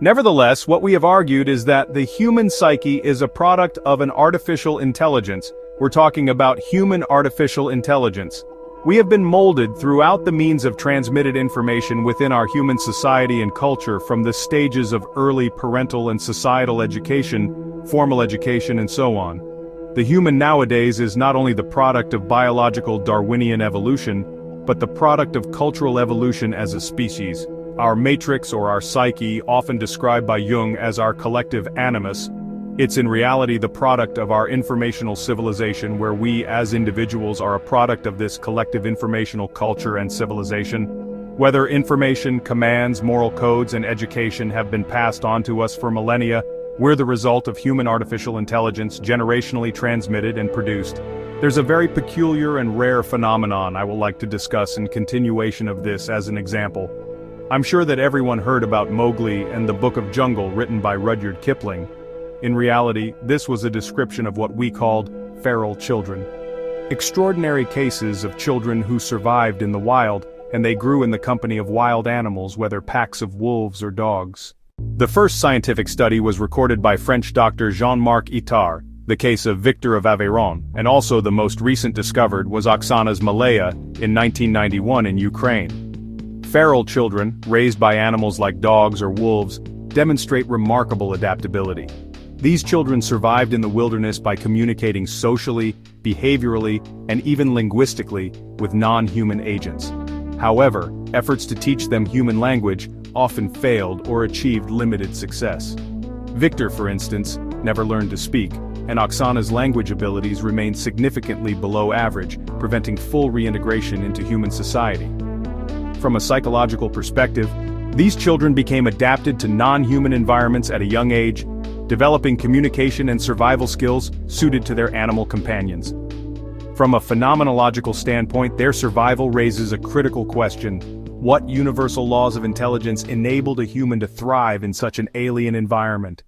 Nevertheless, what we have argued is that the human psyche is a product of an artificial intelligence. We're talking about human artificial intelligence. We have been molded throughout the means of transmitted information within our human society and culture from the stages of early parental and societal education, formal education, and so on. The human nowadays is not only the product of biological Darwinian evolution, but the product of cultural evolution as a species. Our matrix or our psyche, often described by Jung as our collective animus, it's in reality the product of our informational civilization where we as individuals are a product of this collective informational culture and civilization. Whether information, commands, moral codes, and education have been passed on to us for millennia, we're the result of human artificial intelligence generationally transmitted and produced. There's a very peculiar and rare phenomenon I would like to discuss in continuation of this as an example. I'm sure that everyone heard about Mowgli and the Book of Jungle written by Rudyard Kipling. In reality, this was a description of what we called feral children. Extraordinary cases of children who survived in the wild, and they grew in the company of wild animals, whether packs of wolves or dogs. The first scientific study was recorded by French doctor Jean-Marc Itard, the case of Victor of Aveyron, and also the most recent discovered was Oksana's Malaya in 1991 in Ukraine. Feral children, raised by animals like dogs or wolves, demonstrate remarkable adaptability. These children survived in the wilderness by communicating socially, behaviorally, and even linguistically with non-human agents. However, efforts to teach them human language often failed or achieved limited success. Victor, for instance, never learned to speak, and Oksana's language abilities remained significantly below average, preventing full reintegration into human society. From a psychological perspective, these children became adapted to non-human environments at a young age, developing communication and survival skills suited to their animal companions. From a phenomenological standpoint, their survival raises a critical question: what universal laws of intelligence enabled a human to thrive in such an alien environment?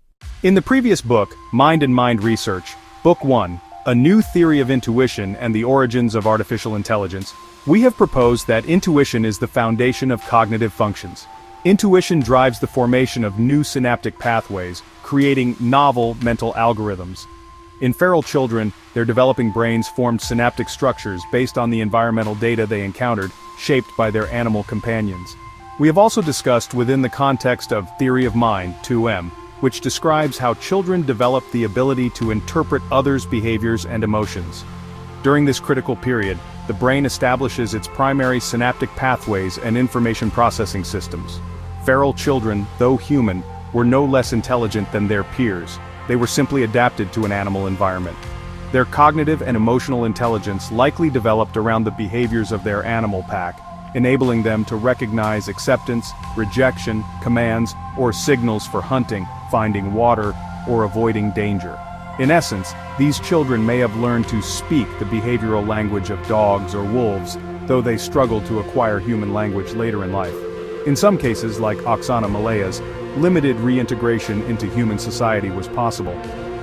In the previous book, Mind and Mind Research, Book 1, A New Theory of Intuition and the Origins of Artificial Intelligence, we have proposed that intuition is the foundation of cognitive functions. Intuition drives the formation of new synaptic pathways, creating novel mental algorithms. In feral children, their developing brains formed synaptic structures based on the environmental data they encountered, shaped by their animal companions. We have also discussed within the context of Theory of Mind, 2M, which describes how children develop the ability to interpret others' behaviors and emotions. During this critical period, the brain establishes its primary synaptic pathways and information processing systems. Feral children, though human, were no less intelligent than their peers. They were simply adapted to an animal environment. Their cognitive and emotional intelligence likely developed around the behaviors of their animal pack, enabling them to recognize acceptance, rejection, commands, or signals for hunting, finding water, or avoiding danger. In essence, these children may have learned to speak the behavioral language of dogs or wolves, though they struggled to acquire human language later in life. In some cases, like Oksana Malaya's, limited reintegration into human society was possible.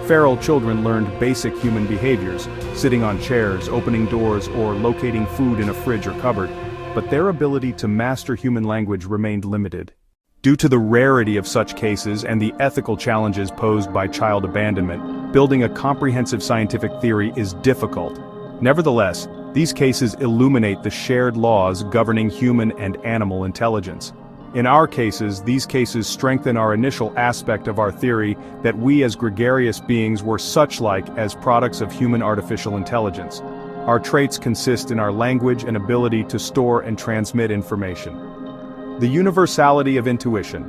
Feral children learned basic human behaviors, sitting on chairs, opening doors, or locating food in a fridge or cupboard, but their ability to master human language remained limited. Due to the rarity of such cases and the ethical challenges posed by child abandonment, building a comprehensive scientific theory is difficult. Nevertheless, these cases illuminate the shared laws governing human and animal intelligence. In our cases, these cases strengthen our initial aspect of our theory that we as gregarious beings were such-like as products of human artificial intelligence. Our traits consist in our language and ability to store and transmit information. The universality of intuition.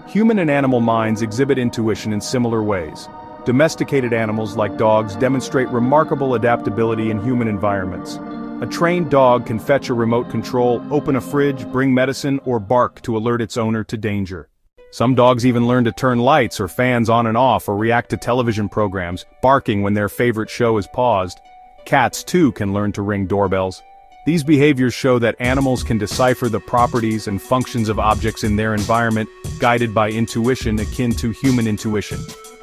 Human and animal minds exhibit intuition in similar ways. Domesticated animals like dogs demonstrate remarkable adaptability in human environments. A trained dog can fetch a remote control, open a fridge, bring medicine, or bark to alert its owner to danger. Some dogs even learn to turn lights or fans on and off or react to television programs, barking when their favorite show is paused. Cats, too, can learn to ring doorbells. These behaviors show that animals can decipher the properties and functions of objects in their environment, guided by intuition akin to human intuition.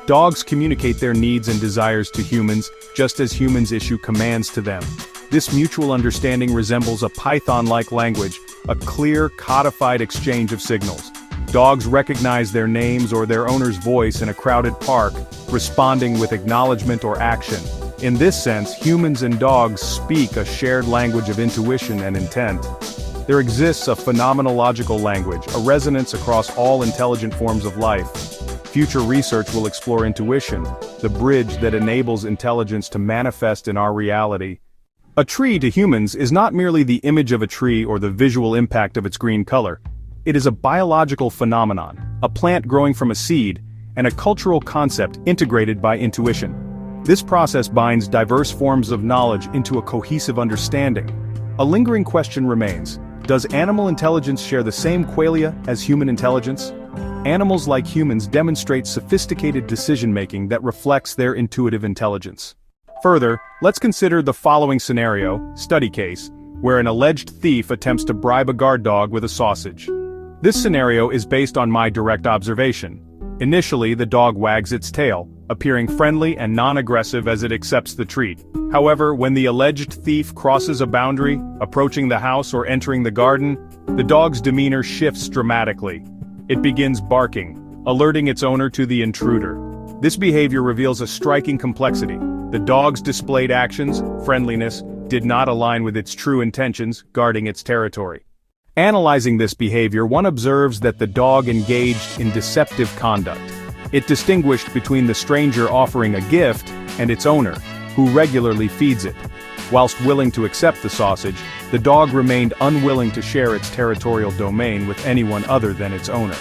Dogs communicate their needs and desires to humans, just as humans issue commands to them. This mutual understanding resembles a Python-like language, a clear, codified exchange of signals. Dogs recognize their names or their owner's voice in a crowded park, responding with acknowledgement or action. In this sense, humans and dogs speak a shared language of intuition and intent. There exists a phenomenological language, a resonance across all intelligent forms of life. Future research will explore intuition, the bridge that enables intelligence to manifest in our reality. A tree to humans is not merely the image of a tree or the visual impact of its green color. It is a biological phenomenon, a plant growing from a seed, and a cultural concept integrated by intuition. This process binds diverse forms of knowledge into a cohesive understanding. A lingering question remains: does animal intelligence share the same qualia as human intelligence? Animals like humans demonstrate sophisticated decision-making that reflects their intuitive intelligence. Further, let's consider the following scenario, study case, where an alleged thief attempts to bribe a guard dog with a sausage. This scenario is based on my direct observation. Initially, the dog wags its tail, appearing friendly and non-aggressive as it accepts the treat. However, when the alleged thief crosses a boundary, approaching the house or entering the garden, the dog's demeanor shifts dramatically. It begins barking, alerting its owner to the intruder. This behavior reveals a striking complexity. The dog's displayed actions, friendliness, did not align with its true intentions, guarding its territory. Analyzing this behavior, one observes that the dog engaged in deceptive conduct. It distinguished between the stranger offering a gift and its owner, who regularly feeds it. Whilst willing to accept the sausage, the dog remained unwilling to share its territorial domain with anyone other than its owner.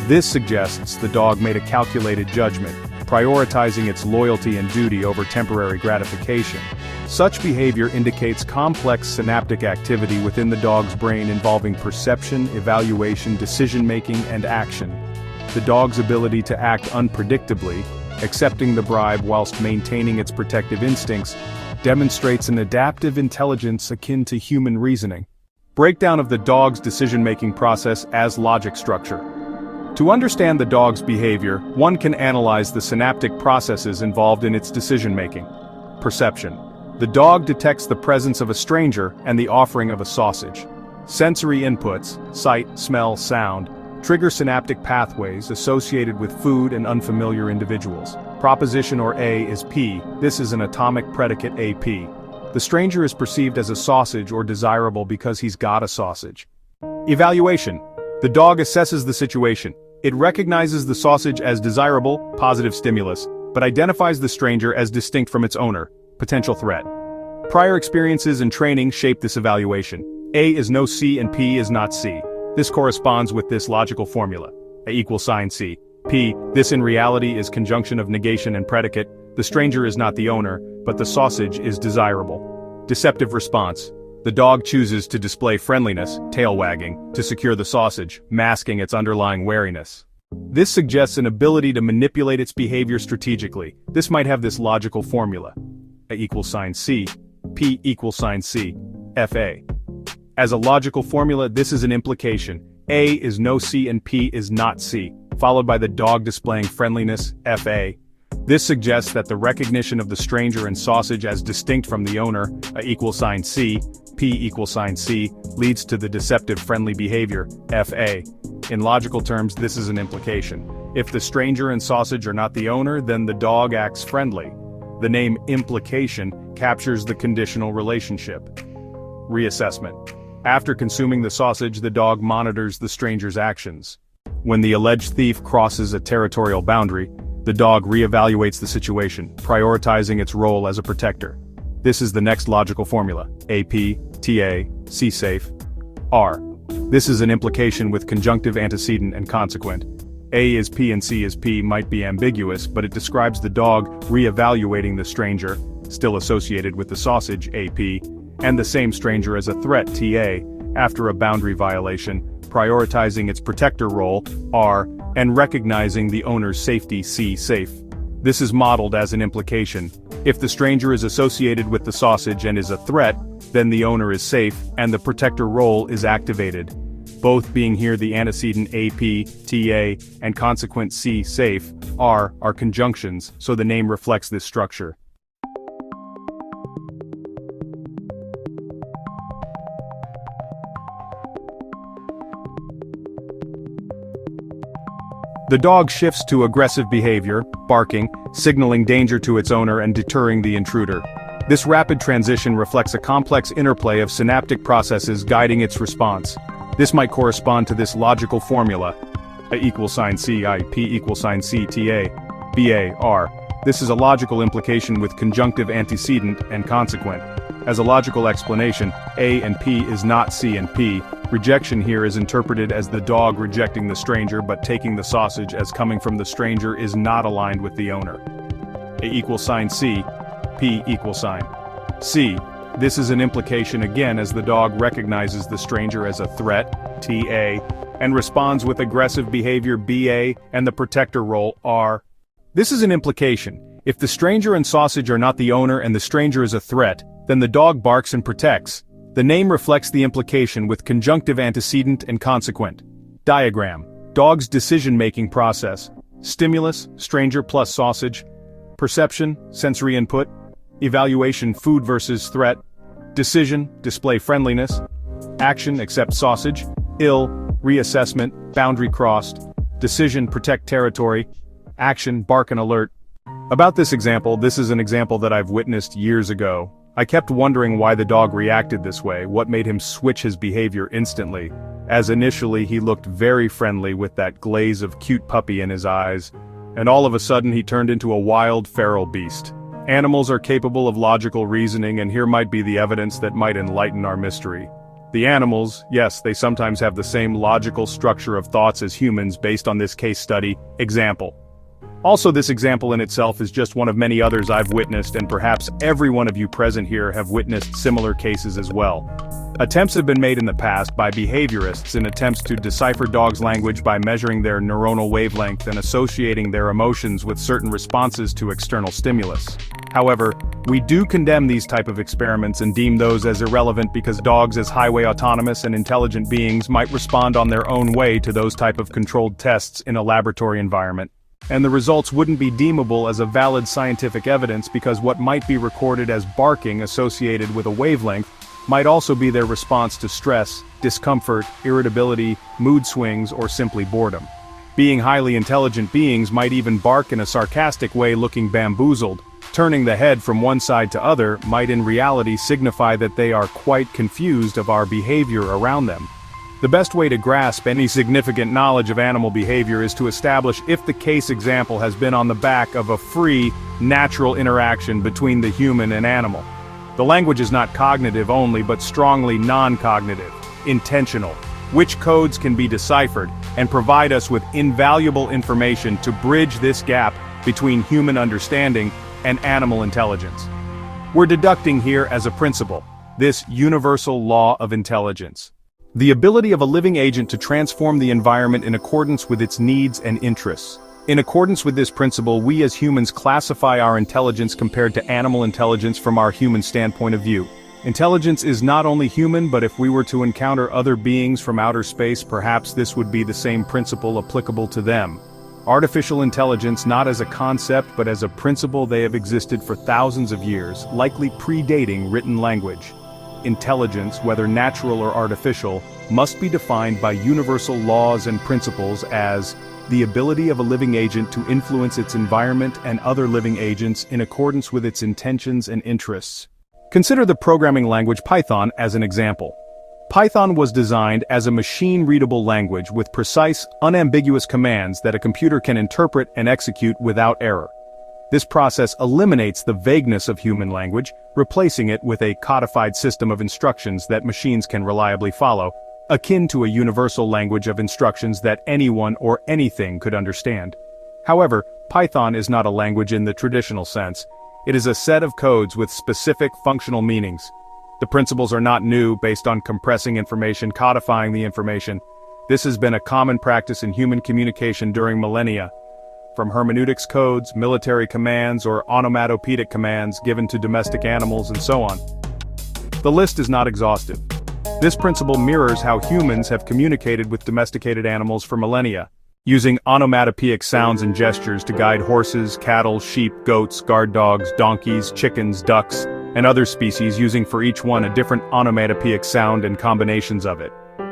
This suggests the dog made a calculated judgment, prioritizing its loyalty and duty over temporary gratification. Such behavior indicates complex synaptic activity within the dog's brain involving perception, evaluation, decision-making, and action. The dog's ability to act unpredictably, accepting the bribe whilst maintaining its protective instincts, demonstrates an adaptive intelligence akin to human reasoning. Breakdown of the dog's decision-making process as logic structure. To understand the dog's behavior, one can analyze the synaptic processes involved in its decision-making. Perception. The dog detects the presence of a stranger and the offering of a sausage. Sensory inputs, sight, smell, sound, trigger synaptic pathways associated with food and unfamiliar individuals. Proposition or A is P. This is an atomic predicate AP. The stranger is perceived as a sausage or desirable because he's got a sausage. Evaluation. The dog assesses the situation. It recognizes the sausage as desirable, positive stimulus, but identifies the stranger as distinct from its owner, potential threat. Prior experiences and training shape this evaluation. A is no C and P is not C. This corresponds with this logical formula. A equals sign C. P, this in reality is conjunction of negation and predicate. The stranger is not the owner, but the sausage is desirable. Deceptive response. The dog chooses to display friendliness, tail wagging, to secure the sausage, masking its underlying wariness. This suggests an ability to manipulate its behavior strategically. This might have this logical formula. A equals sign C, P equals sign C, FA. As a logical formula, this is an implication. A is no C and P is not C, followed by the dog displaying friendliness, FA. This suggests that the recognition of the stranger and sausage as distinct from the owner, A equals sign C, P equals sign C, leads to the deceptive friendly behavior, FA. In logical terms, this is an implication. If the stranger and sausage are not the owner, then the dog acts friendly. The name implication captures the conditional relationship. Reassessment. After consuming the sausage, the dog monitors the stranger's actions. When the alleged thief crosses a territorial boundary, the dog reevaluates the situation, prioritizing its role as a protector. This is the next logical formula. AP, TA, C safe, R. This is an implication with conjunctive antecedent and consequent. A is P and C is P might be ambiguous, but it describes the dog reevaluating the stranger, still associated with the sausage, AP, and the same stranger as a threat, TA, after a boundary violation, prioritizing its protector role, R, and recognizing the owner's safety, C safe. This is modeled as an implication. If the stranger is associated with the sausage and is a threat, then the owner is safe and the protector role is activated. Both being here the antecedent AP, TA, and consequent C safe, R, are conjunctions, so the name reflects this structure. The dog shifts to aggressive behavior, barking, signaling danger to its owner and deterring the intruder. This rapid transition reflects a complex interplay of synaptic processes guiding its response. This might correspond to this logical formula: A equals sign C I, P equals sign C T A, B A R. This is a logical implication with conjunctive antecedent and consequent. As a logical explanation, A and P is not C and P. Rejection here is interpreted as the dog rejecting the stranger but taking the sausage as coming from the stranger is not aligned with the owner. A equals sign C, P equals sign C. This is an implication again as the dog recognizes the stranger as a threat, TA, and responds with aggressive behavior, BA, and the protector role, R. This is an implication. If the stranger and sausage are not the owner and the stranger is a threat, then the dog barks and protects. The name reflects the implication with conjunctive antecedent and consequent. Diagram: dog's decision-making process. Stimulus, stranger plus sausage. Perception, sensory input. Evaluation, food versus threat. Decision, display friendliness. Action, accept sausage. Ill, reassessment, boundary crossed. Decision, protect territory. Action, bark and alert. About this example, this is an example that I've witnessed years ago. I kept wondering why the dog reacted this way, what made him switch his behavior instantly, as initially he looked very friendly with that glaze of cute puppy in his eyes, and all of a sudden he turned into a wild feral beast. Animals are capable of logical reasoning, and here might be the evidence that might enlighten our mystery. The animals, yes, they sometimes have the same logical structure of thoughts as humans based on this case study. Example. Also, this example in itself is just one of many others I've witnessed, and perhaps every one of you present here have witnessed similar cases as well. Attempts have been made in the past by behaviorists in attempts to decipher dogs' language by measuring their neuronal wavelength and associating their emotions with certain responses to external stimulus. However, we do condemn these type of experiments and deem those as irrelevant because dogs as highway autonomous and intelligent beings might respond on their own way to those type of controlled tests in a laboratory environment. And the results wouldn't be deemable as a valid scientific evidence because what might be recorded as barking associated with a wavelength might also be their response to stress, discomfort, irritability, mood swings, or simply boredom. Being highly intelligent beings might even bark in a sarcastic way, looking bamboozled. Turning the head from one side to other might in reality signify that they are quite confused of our behavior around them. The best way to grasp any significant knowledge of animal behavior is to establish if the case example has been on the back of a free, natural interaction between the human and animal. The language is not cognitive only but strongly non-cognitive, intentional, which codes can be deciphered and provide us with invaluable information to bridge this gap between human understanding and animal intelligence. We're deducting here as a principle, this universal law of intelligence. The ability of a living agent to transform the environment in accordance with its needs and interests. In accordance with this principle, we as humans classify our intelligence compared to animal intelligence from our human standpoint of view. Intelligence is not only human, but if we were to encounter other beings from outer space, perhaps this would be the same principle applicable to them. Artificial intelligence not as a concept but as a principle. They have existed for thousands of years, likely predating written language. Intelligence, whether natural or artificial, must be defined by universal laws and principles as the ability of a living agent to influence its environment and other living agents in accordance with its intentions and interests. Consider the programming language Python as an example. Python was designed as a machine-readable language with precise, unambiguous commands that a computer can interpret and execute without error. This process eliminates the vagueness of human language, replacing it with a codified system of instructions that machines can reliably follow, akin to a universal language of instructions that anyone or anything could understand. However, Python is not a language in the traditional sense. It is a set of codes with specific functional meanings. The principles are not new, based on compressing information, codifying the information. This has been a common practice in human communication during millennia. From hermeneutics codes, military commands, or onomatopoeic commands given to domestic animals and so on. The list is not exhaustive. This principle mirrors how humans have communicated with domesticated animals for millennia, using onomatopoeic sounds and gestures to guide horses, cattle, sheep, goats, guard dogs, donkeys, chickens, ducks, and other species, using for each one a different onomatopoeic sound and combinations of it.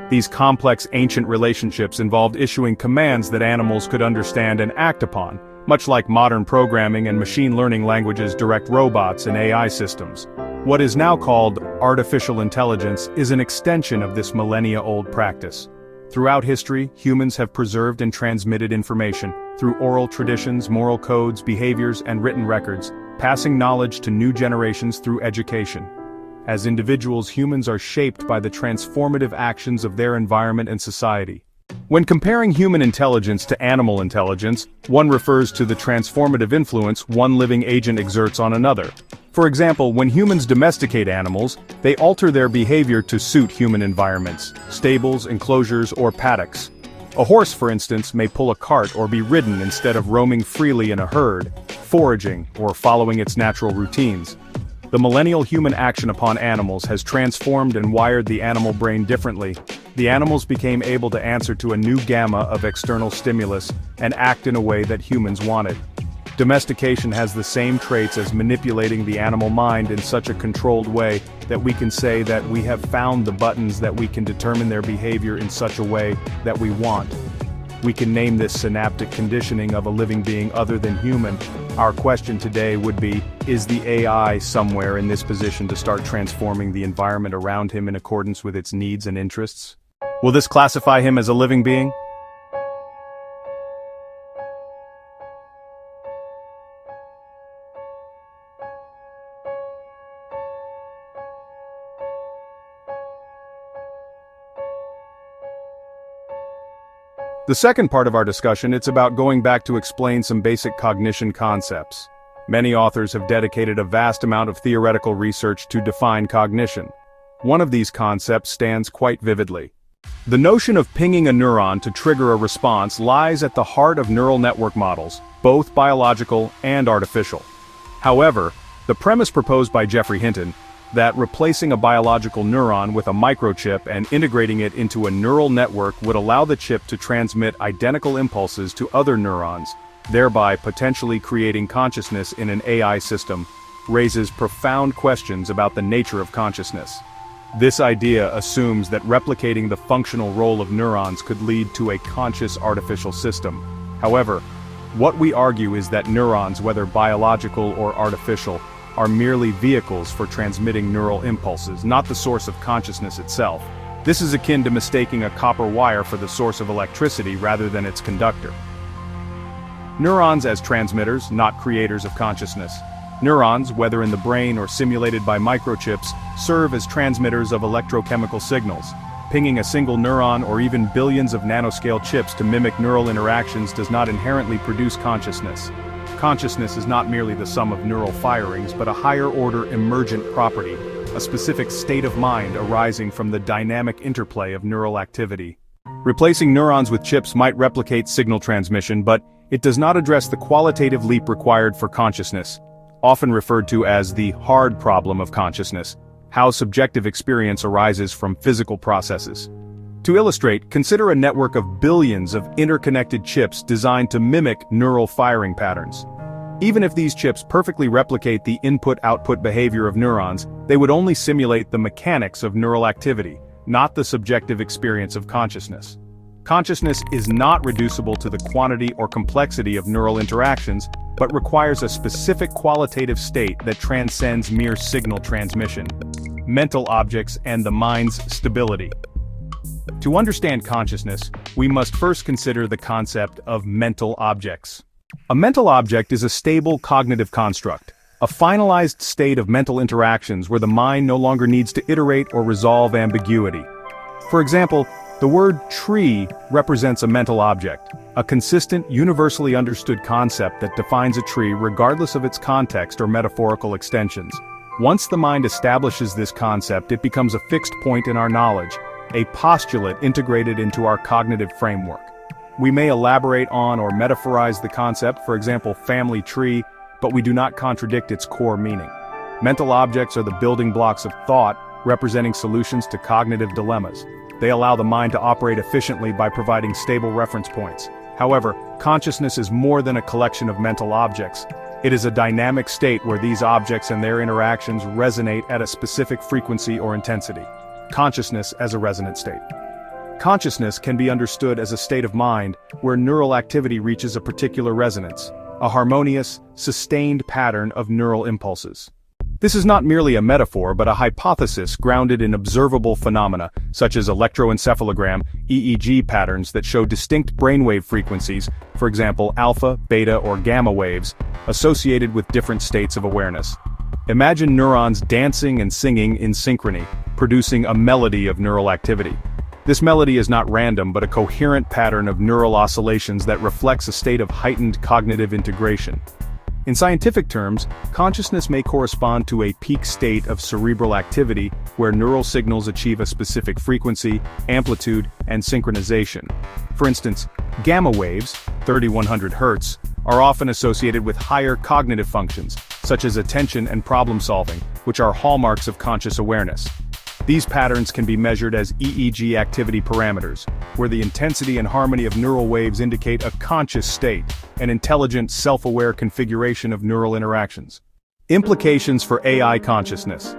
These complex ancient relationships involved issuing commands that animals could understand and act upon, much like modern programming and machine learning languages direct robots and AI systems. What is now called artificial intelligence is an extension of this millennia-old practice. Throughout history, humans have preserved and transmitted information through oral traditions, moral codes, behaviors, and written records, passing knowledge to new generations through education. As individuals, humans are shaped by the transformative actions of their environment and society. When comparing human intelligence to animal intelligence, one refers to the transformative influence one living agent exerts on another. For example, when humans domesticate animals, they alter their behavior to suit human environments, stables, enclosures, or paddocks. A horse, for instance, may pull a cart or be ridden instead of roaming freely in a herd, foraging, or following its natural routines. The millennial human action upon animals has transformed and wired the animal brain differently. The animals became able to answer to a new gamma of external stimulus and act in a way that humans wanted. Domestication has the same traits as manipulating the animal mind in such a controlled way that we can say that we have found the buttons that we can determine their behavior in such a way that we want. We can name this synaptic conditioning of a living being other than human. Our question today would be, is the AI somewhere in this position to start transforming the environment around him in accordance with its needs and interests? Will this classify him as a living being? The second part of our discussion, it's about going back to explain some basic cognition concepts. Many authors have dedicated a vast amount of theoretical research to define cognition. One of these concepts stands quite vividly. The notion of pinging a neuron to trigger a response lies at the heart of neural network models, both biological and artificial. However, the premise proposed by Geoffrey Hinton, that replacing a biological neuron with a microchip and integrating it into a neural network would allow the chip to transmit identical impulses to other neurons, thereby potentially creating consciousness in an AI system, raises profound questions about the nature of consciousness. This idea assumes that replicating the functional role of neurons could lead to a conscious artificial system. However, what we argue is that neurons, whether biological or artificial, are merely vehicles for transmitting neural impulses, not the source of consciousness itself. This is akin to mistaking a copper wire for the source of electricity rather than its conductor. Neurons as transmitters, not creators of consciousness. Neurons, whether in the brain or simulated by microchips, serve as transmitters of electrochemical signals. Pinging a single neuron or even billions of nanoscale chips to mimic neural interactions does not inherently produce consciousness. Consciousness is not merely the sum of neural firings but a higher-order emergent property, a specific state of mind arising from the dynamic interplay of neural activity. Replacing neurons with chips might replicate signal transmission, but it does not address the qualitative leap required for consciousness, often referred to as the hard problem of consciousness, how subjective experience arises from physical processes. To illustrate, consider a network of billions of interconnected chips designed to mimic neural firing patterns. Even if these chips perfectly replicate the input-output behavior of neurons, they would only simulate the mechanics of neural activity, not the subjective experience of consciousness. Consciousness is not reducible to the quantity or complexity of neural interactions, but requires a specific qualitative state that transcends mere signal transmission, mental objects, and the mind's stability. To understand consciousness, we must first consider the concept of mental objects. A mental object is a stable cognitive construct, a finalized state of mental interactions where the mind no longer needs to iterate or resolve ambiguity. For example, the word tree represents a mental object, a consistent, universally understood concept that defines a tree regardless of its context or metaphorical extensions. Once the mind establishes this concept, it becomes a fixed point in our knowledge, a postulate integrated into our cognitive framework. We may elaborate on or metaphorize the concept, for example, family tree, but we do not contradict its core meaning. Mental objects are the building blocks of thought, representing solutions to cognitive dilemmas. They allow the mind to operate efficiently by providing stable reference points. However, consciousness is more than a collection of mental objects. It is a dynamic state where these objects and their interactions resonate at a specific frequency or intensity. Consciousness as a resonant state. Consciousness can be understood as a state of mind where neural activity reaches a particular resonance, a harmonious, sustained pattern of neural impulses. This is not merely a metaphor but a hypothesis grounded in observable phenomena, such as electroencephalogram, EEG patterns that show distinct brainwave frequencies, for example alpha, beta, or gamma waves, associated with different states of awareness. Imagine neurons dancing and singing in synchrony, producing a melody of neural activity. This melody is not random but a coherent pattern of neural oscillations that reflects a state of heightened cognitive integration. In scientific terms, consciousness may correspond to a peak state of cerebral activity where neural signals achieve a specific frequency, amplitude, and synchronization. For instance, gamma waves, 3100 Hz, are often associated with higher cognitive functions, such as attention and problem solving, which are hallmarks of conscious awareness. These patterns can be measured as EEG activity parameters, where the intensity and harmony of neural waves indicate a conscious state, an intelligent, self-aware configuration of neural interactions. Implications for AI consciousness.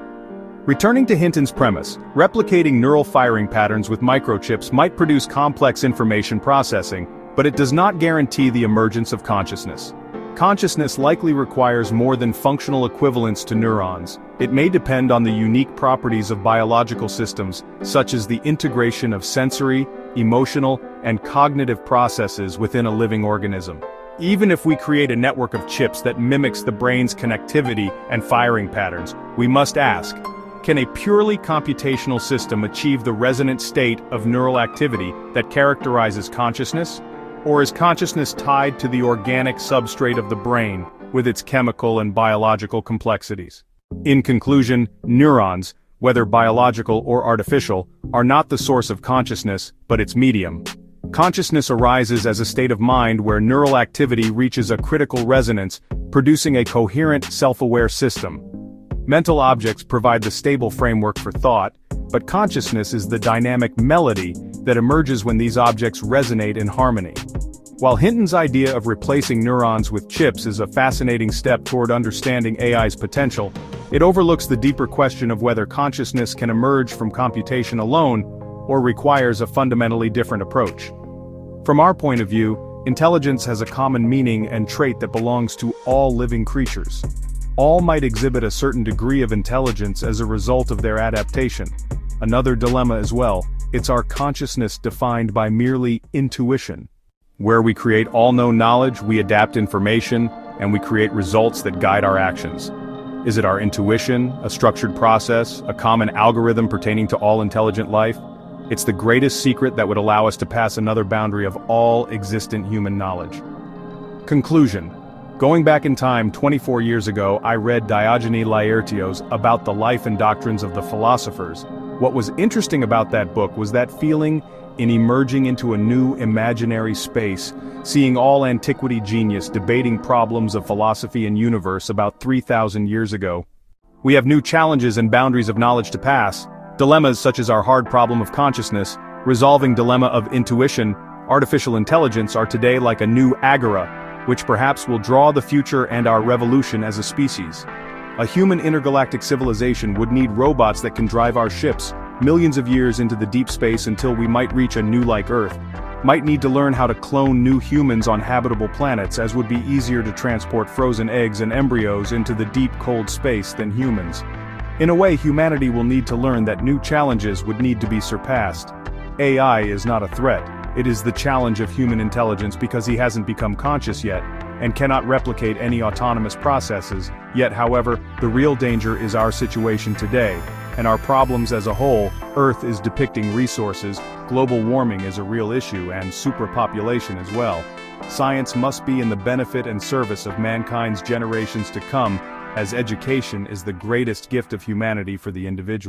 Returning to Hinton's premise, replicating neural firing patterns with microchips might produce complex information processing, but it does not guarantee the emergence of consciousness. Consciousness likely requires more than functional equivalents to neurons. It may depend on the unique properties of biological systems, such as the integration of sensory, emotional, and cognitive processes within a living organism. Even if we create a network of chips that mimics the brain's connectivity and firing patterns, we must ask, can a purely computational system achieve the resonant state of neural activity that characterizes consciousness? Or is consciousness tied to the organic substrate of the brain, with its chemical and biological complexities? In conclusion, neurons, whether biological or artificial, are not the source of consciousness, but its medium. Consciousness arises as a state of mind where neural activity reaches a critical resonance, producing a coherent, self-aware system. Mental objects provide the stable framework for thought, but consciousness is the dynamic melody that emerges when these objects resonate in harmony. While Hinton's idea of replacing neurons with chips is a fascinating step toward understanding AI's potential, it overlooks the deeper question of whether consciousness can emerge from computation alone, or requires a fundamentally different approach. From our point of view, intelligence has a common meaning and trait that belongs to all living creatures. All might exhibit a certain degree of intelligence as a result of their adaptation. Another dilemma as well, it's our consciousness defined by merely intuition. Where we create all known knowledge, we adapt information, and we create results that guide our actions. Is it our intuition, a structured process, a common algorithm pertaining to all intelligent life? It's the greatest secret that would allow us to pass another boundary of all existent human knowledge. Conclusion. Going back in time 24 years ago, I read Diogenes Laertios about the life and doctrines of the philosophers. What was interesting about that book was that feeling in emerging into a new imaginary space, seeing all antiquity genius debating problems of philosophy and universe about 3,000 years ago. We have new challenges and boundaries of knowledge to pass, dilemmas such as our hard problem of consciousness, resolving dilemma of intuition, artificial intelligence are today like a new agora, which perhaps will draw the future and our revolution as a species. A human intergalactic civilization would need robots that can drive our ships, millions of years into the deep space until we might reach a new like Earth, might need to learn how to clone new humans on habitable planets as would be easier to transport frozen eggs and embryos into the deep cold space than humans. In a way, humanity will need to learn that new challenges would need to be surpassed. AI is not a threat. It is the challenge of human intelligence because he hasn't become conscious yet, and cannot replicate any autonomous processes, yet however, the real danger is our situation today, and our problems as a whole. Earth is depicting resources, global warming is a real issue, and superpopulation as well. Science must be in the benefit and service of mankind's generations to come, as education is the greatest gift of humanity for the individual.